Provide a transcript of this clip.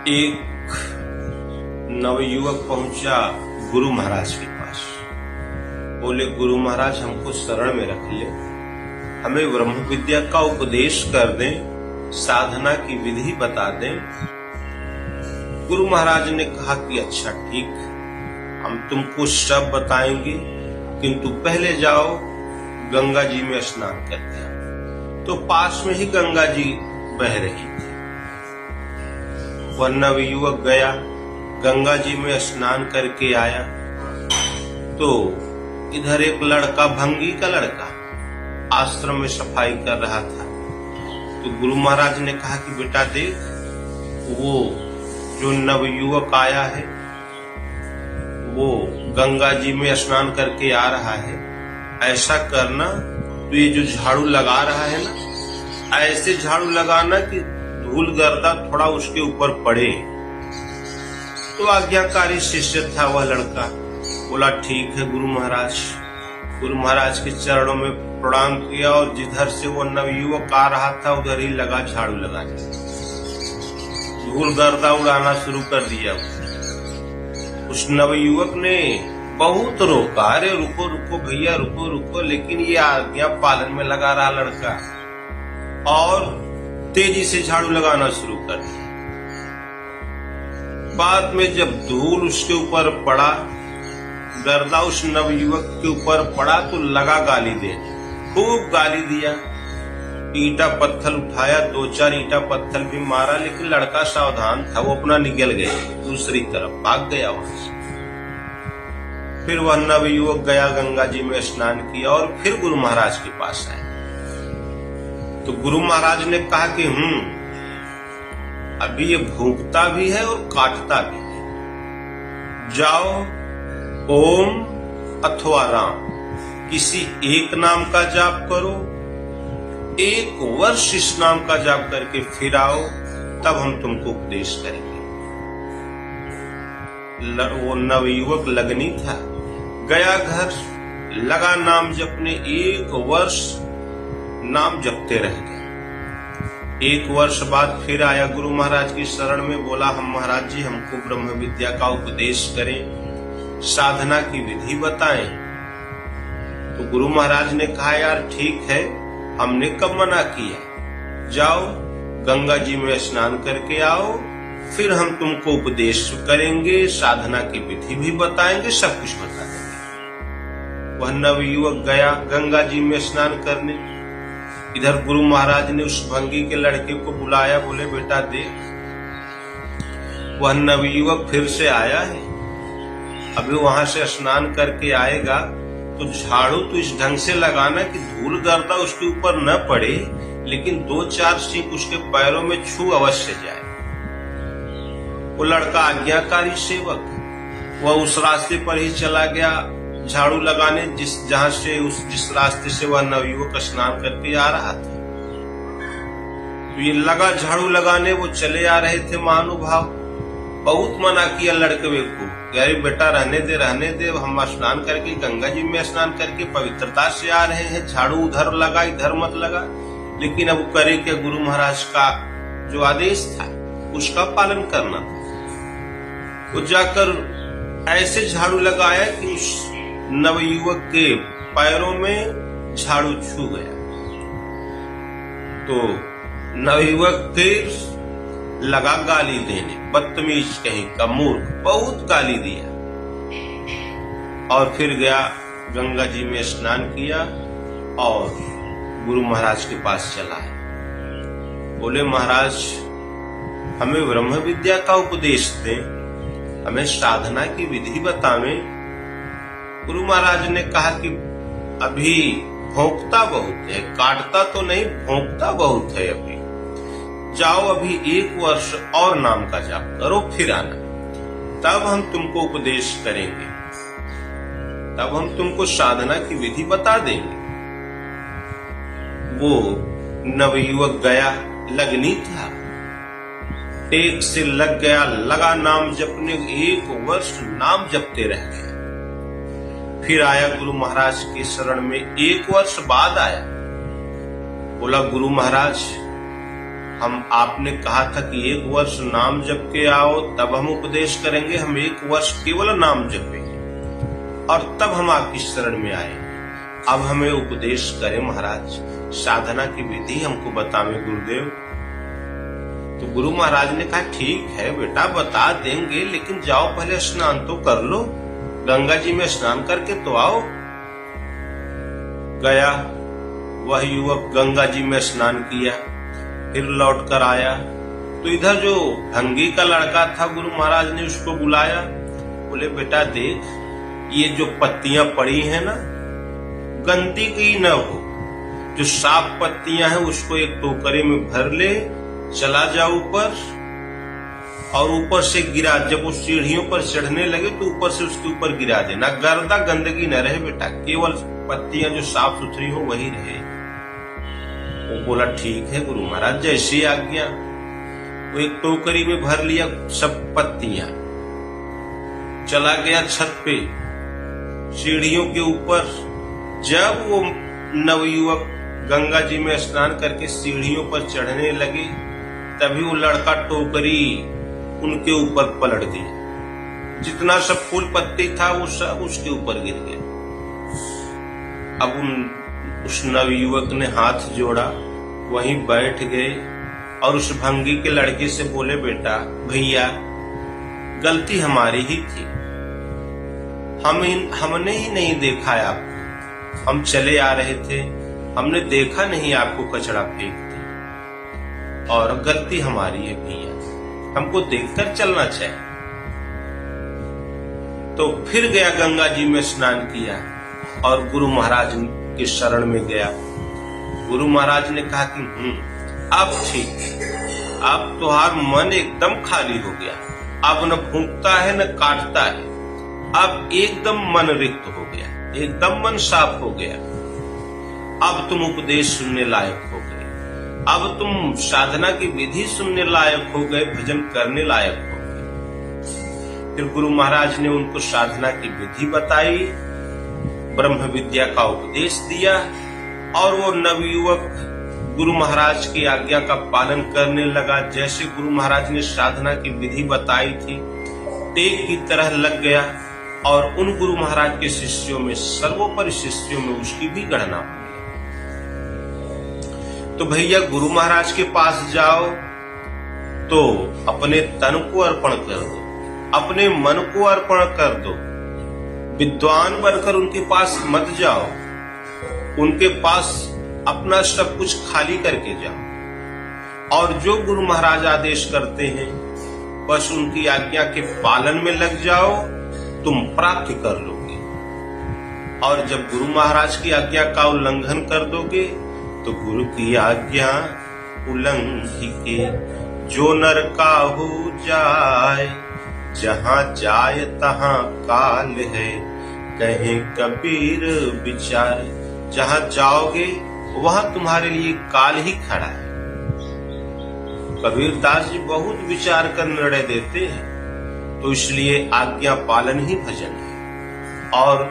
एक नवयुवक पहुंचा गुरु महाराज के पास। बोले, गुरु महाराज हमको शरण में रख ले, हमें ब्रह्म विद्या का उपदेश कर दें, साधना की विधि बता दें। गुरु महाराज ने कहा कि अच्छा ठीक, हम तुमको सब बताएंगे, किंतु पहले जाओ गंगा जी में स्नान करके आओ। तो पास में ही गंगा जी बह रही थी। वह नवयुवक गया, गंगा जी में स्नान करके आया तो इधर एक लड़का, भंगी का लड़का, आश्रम में सफाई कर रहा था। तो गुरु महाराज ने कहा कि बेटा देख, वो जो नवयुवक आया है वो गंगा जी में स्नान करके आ रहा है, ऐसा करना, तो ये जो झाड़ू लगा रहा है ना, ऐसे झाड़ू लगाना कि धूल गर्दा थोड़ा उसके ऊपर पड़े। तो आज्ञाकारी शिष्य था वह लड़का। बोला ठीक है गुरु महाराज। गुरु महाराज के चरणों में प्रणाम किया और जिधर से वो नवयुवक आ रहा था उधर ही लगा झाड़ू लगाने, धूल गर्दा उड़ाना शुरू कर दिया। उस नवयुवक ने बहुत रोका, अरे रुको रुको भैया, रुको रुको, लेकिन ये आज्ञा पालन में लगा रहा लड़का और तेजी से झाड़ू लगाना शुरू कर दिया। बाद में जब धूल उसके ऊपर पड़ा, गर्दा उस नवयुवक के ऊपर पड़ा, तो लगा गाली दे, खूब गाली दिया। ईंटा पत्थर उठाया, 2-4 ईंटा पत्थर भी मारा, लेकिन लड़का सावधान था, वो अपना निकल गया, दूसरी तरफ भाग गया वहां से। फिर वह नवयुवक गया, गंगा जी में स्नान किया और फिर गुरु महाराज के पास आया। तो गुरु महाराज ने कहा कि अभी ये भूखता भी है और काटता भी है, जाओ ओम अथवा राम किसी एक नाम का जाप करो, 1 वर्ष इस नाम का जाप करके फिर आओ, तब हम तुमको उपदेश करेंगे। वो नवयुवक लगनी था, गया घर, लगा नाम जपने, 1 वर्ष नाम जपते रह गए। 1 वर्ष बाद फिर आया गुरु महाराज की शरण में। बोला, हम महाराज जी हमको ब्रह्म विद्या का उपदेश करें, साधना की विधि बताएं। तो गुरु महाराज ने कहा, यार ठीक है, हमने कब मना किया, जाओ गंगा जी में स्नान करके आओ, फिर हम तुमको उपदेश करेंगे, साधना की विधि भी बताएंगे, सब कुछ बता देंगे। वह नवयुवक गया गंगा जी में स्नान करने। इधर गुरु महाराज ने उस भंगी के लड़के को बुलाया। बोले, बेटा देख, वह नवयुवक फिर से आया है, अभी वहां से स्नान करके आएगा तो झाड़ू तो इस ढंग से लगाना कि धूल गर्दा उसके ऊपर न पड़े, लेकिन 2-4 सीख उसके पैरों में छू अवश्य जाए। वो लड़का आज्ञाकारी सेवक, वह उस रास्ते पर ही चला गया झाड़ू लगाने, जिस रास्ते से वह नवयुवक स्नान करके आ रहा था। तो ये लगा झाड़ू लगाने, वो चले आ रहे थे महानुभाव। बहुत मना किया लड़के को, अरे बेटा रहने दे, हम स्नान करके गंगा जी में स्नान करके पवित्रता से आ रहे हैं, झाड़ू उधर लगा इधर मत लगा। लेकिन अब करे क्या, गुरु महाराज का जो आदेश था उसका पालन करना था। वो जाकर ऐसे झाड़ू लगाया कि उस नवयुवक के पैरों में झाड़ू छू गया। तो नवयुवक फिर लगा गाली देने, बदतमीज कहीं का, मूर्ख, बहुत गाली दिया। और फिर गया गंगा जी में स्नान किया और गुरु महाराज के पास चला है। बोले, महाराज हमें ब्रह्म विद्या का उपदेश दें, हमें साधना की विधि बतावें। गुरु महाराज ने कहा कि अभी भोंकता बहुत है, काटता तो नहीं, भोंकता बहुत है, अभी जाओ, अभी 1 वर्ष और नाम का जाप करो, फिर आना, तब हम तुमको उपदेश करेंगे, तब हम तुमको साधना की विधि बता देंगे। वो नवयुवक गया, लगनी था, टेक से लग गया, लगा नाम जपने, 1 वर्ष नाम जपते रह गया। फिर आया गुरु महाराज की शरण में, 1 वर्ष बाद आया। बोला, गुरु महाराज हम आपने कहा था कि 1 वर्ष नाम जप के आओ तब हम उपदेश करेंगे। हम 1 वर्ष केवल नाम जपेंगे और तब हम आपकी शरण में आए। अब हमें उपदेश करें महाराज, साधना की विधि हमको बतावे गुरुदेव। तो गुरु महाराज ने कहा ठीक है बेटा बता देंगे, लेकिन जाओ पहले स्नान तो कर लो, गंगा जी में स्नान करके तो आओ। गया वह युवक गंगा जी में स्नान किया, फिर लौट कर आया तो इधर जो भंगी का लड़का था गुरु महाराज ने उसको बुलाया। बोले बेटा देख, ये जो पत्तियां पड़ी हैं ना, गंदी की न हो, जो साफ पत्तियां हैं उसको एक टोकरे में भर ले, चला जा ऊपर और ऊपर से गिरा। जब वो सीढ़ियों पर चढ़ने लगे तो ऊपर से उसके ऊपर गिरा देना। गर्दा गंदगी न रहे बेटा, केवल पत्तियां जो साफ सुथरी हो वही रहे। वो बोला ठीक है गुरु महाराज जैसी आज्ञा। वो एक टोकरी में भर लिया सब पत्तियां, चला गया छत पे सीढ़ियों के ऊपर। जब वो नवयुवक गंगा जी में स्नान करके सीढ़ियों पर चढ़ने लगे तभी वो लड़का टोकरी उनके ऊपर पलट दिया। जितना सब फूल पत्ती था वो सब उसके ऊपर गिर गया। अब उस नवयुवक ने हाथ जोड़ा, वहीं बैठ गए और उस भंगी के लड़के से बोले बेटा भैया गलती हमारी ही थी, हमने ही नहीं देखा आपको। हम चले आ रहे थे, हमने देखा नहीं आपको कचरा फेंकते, और गलती हमारी है भैया, हमको देखकर चलना चाहिए। तो फिर गया गंगा जी में स्नान किया और गुरु महाराज के शरण में गया। गुरु महाराज ने कहा कि अब ठीक है, अब तुम्हारा मन एकदम खाली हो गया, अब न फूंकता है न काटता है, अब एकदम मन रिक्त हो गया, एकदम मन साफ हो गया। अब तुम उपदेश सुनने लायक हो गए, अब तुम साधना की विधि सुनने लायक हो गए, भजन करने लायक हो गए। फिर गुरु महाराज ने उनको साधना की विधि बताई, ब्रह्म विद्या का उपदेश दिया और वो नवयुवक गुरु महाराज की आज्ञा का पालन करने लगा। जैसे गुरु महाराज ने साधना की विधि बताई थी टेक की तरह लग गया और उन गुरु महाराज के शिष्यों में, सर्वोपरि शिष्यों में उसकी भी गणना हुई। तो भैया गुरु महाराज के पास जाओ तो अपने तन को अर्पण कर दो, अपने मन को अर्पण कर दो। विद्वान बनकर उनके पास मत जाओ, उनके पास अपना सब कुछ खाली करके जाओ और जो गुरु महाराज आदेश करते हैं बस उनकी आज्ञा के पालन में लग जाओ, तुम प्राप्त कर लोगे। और जब गुरु महाराज की आज्ञा का उल्लंघन कर दोगे तो गुरु की आज्ञा उल्लंघिके जो नर काहू जाए, जहां जाए तहां काल है, कहे कबीर विचार। जहां जाओगे वहां तुम्हारे लिए काल ही खड़ा है। कबीर दास जी बहुत विचार कर निर्णय देते हैं, तो इसलिए आज्ञा पालन ही भजन है। और